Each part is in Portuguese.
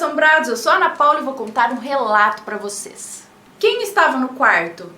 assombrados, eu sou a Ana Paula e vou contar um relato pra vocês. Quem estava no quarto?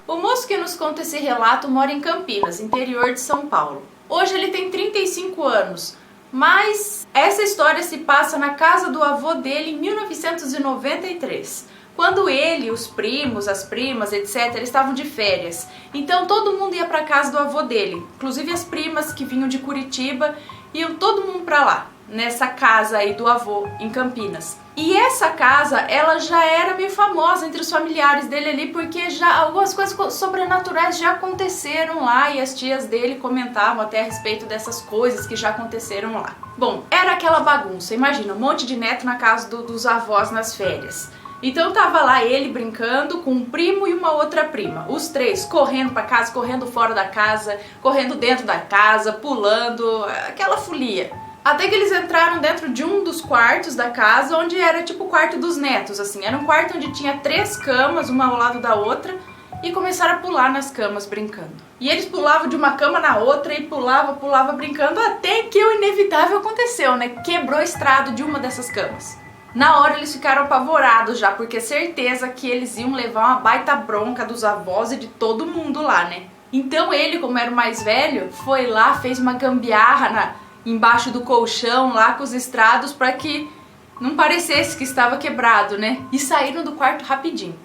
O moço que nos conta esse relato mora em Campinas, interior de São Paulo. Hoje ele tem 35 anos, mas essa história se passa na casa do avô dele em 1993. Quando ele, os primos, as primas, etc, estavam de férias. Então todo mundo ia para casa do avô dele, inclusive as primas que vinham de Curitiba, iam todo mundo para lá, nessa casa aí do avô em Campinas. E essa casa, ela já era meio famosa entre os familiares dele ali, porque já algumas coisas sobrenaturais já aconteceram lá e as tias dele comentavam até a respeito dessas coisas que já aconteceram lá. Bom, era aquela bagunça, imagina, um monte de neto na casa dos avós nas férias. Então tava lá ele brincando com um primo e uma outra prima, os três correndo pra casa, correndo fora da casa, correndo dentro da casa, pulando, aquela folia. Até que eles entraram dentro de um dos quartos da casa, onde era tipo o quarto dos netos, assim. Era um quarto onde tinha 3 camas, uma ao lado da outra, e começaram a pular nas camas brincando. E eles pulavam de uma cama na outra e pulava brincando, até que o inevitável aconteceu, né? Quebrou o estrado de uma dessas camas. Na hora eles ficaram apavorados já, porque certeza que eles iam levar uma baita bronca dos avós e de todo mundo lá, né? Então ele, como era o mais velho, foi lá, fez uma gambiarra embaixo do colchão lá com os estrados para que não parecesse que estava quebrado, né? E saíram do quarto rapidinho.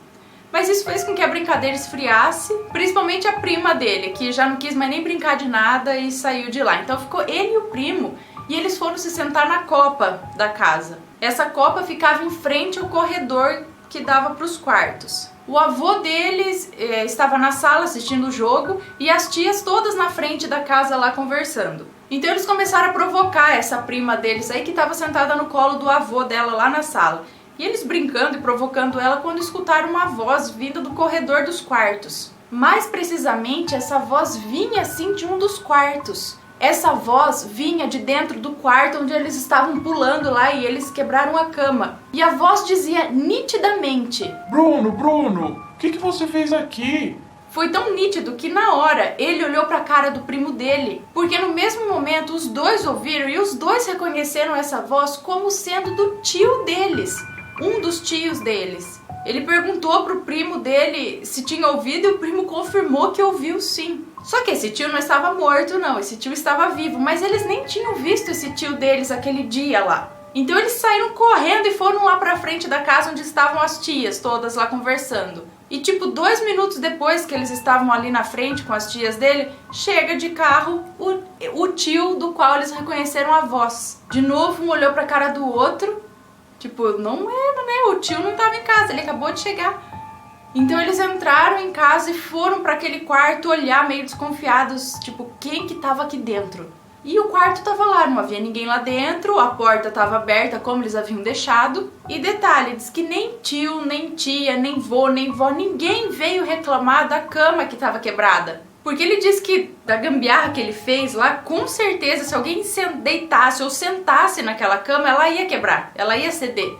Mas isso fez com que a brincadeira esfriasse, principalmente a prima dele, que já não quis mais nem brincar de nada e saiu de lá. Então ficou ele e o primo, e eles foram se sentar na copa da casa. Essa copa ficava em frente ao corredor que dava para os quartos. O avô deles estava na sala assistindo o jogo e as tias todas na frente da casa lá conversando. Então eles começaram a provocar essa prima deles aí que estava sentada no colo do avô dela lá na sala. E eles brincando e provocando ela quando escutaram uma voz vinda do corredor dos quartos. Mais precisamente, essa voz vinha assim de um dos quartos. Essa voz vinha de dentro do quarto onde eles estavam pulando lá e eles quebraram a cama. E a voz dizia nitidamente: Bruno, o que você fez aqui? Foi tão nítido que na hora ele olhou para a cara do primo dele, porque no mesmo momento os dois ouviram e os dois reconheceram essa voz como sendo do tio deles, um dos tios deles. Ele perguntou pro primo dele se tinha ouvido e o primo confirmou que ouviu sim. Só que esse tio não estava morto não, esse tio estava vivo, mas eles nem tinham visto esse tio deles aquele dia lá. Então eles saíram correndo e foram lá pra frente da casa onde estavam as tias todas lá conversando. E tipo 2 minutos depois que eles estavam ali na frente com as tias dele, chega de carro o tio do qual eles reconheceram a voz. De novo um olhou pra cara do outro, tipo, não era, né? O tio não estava em casa, ele acabou de chegar. Então eles entraram em casa e foram para aquele quarto olhar meio desconfiados, tipo, quem que tava aqui dentro? E o quarto tava lá, não havia ninguém lá dentro, a porta tava aberta como eles haviam deixado. E detalhe, diz que nem tio, nem tia, nem vô, nem vó, ninguém veio reclamar da cama que tava quebrada. Porque ele disse que da gambiarra que ele fez lá, com certeza se alguém deitasse ou sentasse naquela cama, ela ia quebrar, ela ia ceder.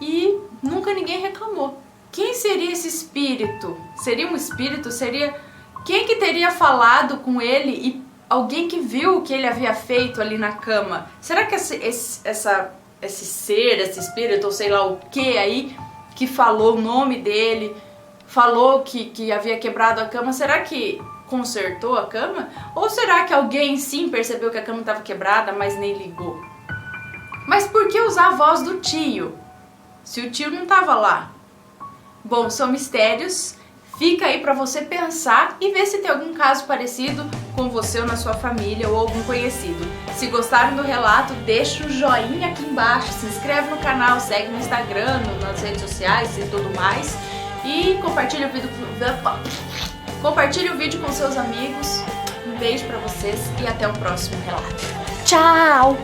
E nunca ninguém reclamou. Quem seria esse espírito? Seria um espírito? Seria quem que teria falado com ele e alguém que viu o que ele havia feito ali na cama? Será que esse ser, esse espírito, ou sei lá o que aí, que falou o nome dele, falou que havia quebrado a cama, será que consertou a cama? Ou será que alguém sim percebeu que a cama estava quebrada, mas nem ligou? Mas por que usar a voz do tio, se o tio não estava lá? Bom, são mistérios, fica aí pra você pensar e ver se tem algum caso parecido com você ou na sua família ou algum conhecido. Se gostaram do relato, deixa um joinha aqui embaixo, se inscreve no canal, segue no Instagram, nas redes sociais e tudo mais. E compartilha o vídeo com seus amigos. Um beijo pra vocês e até o próximo relato. Tchau!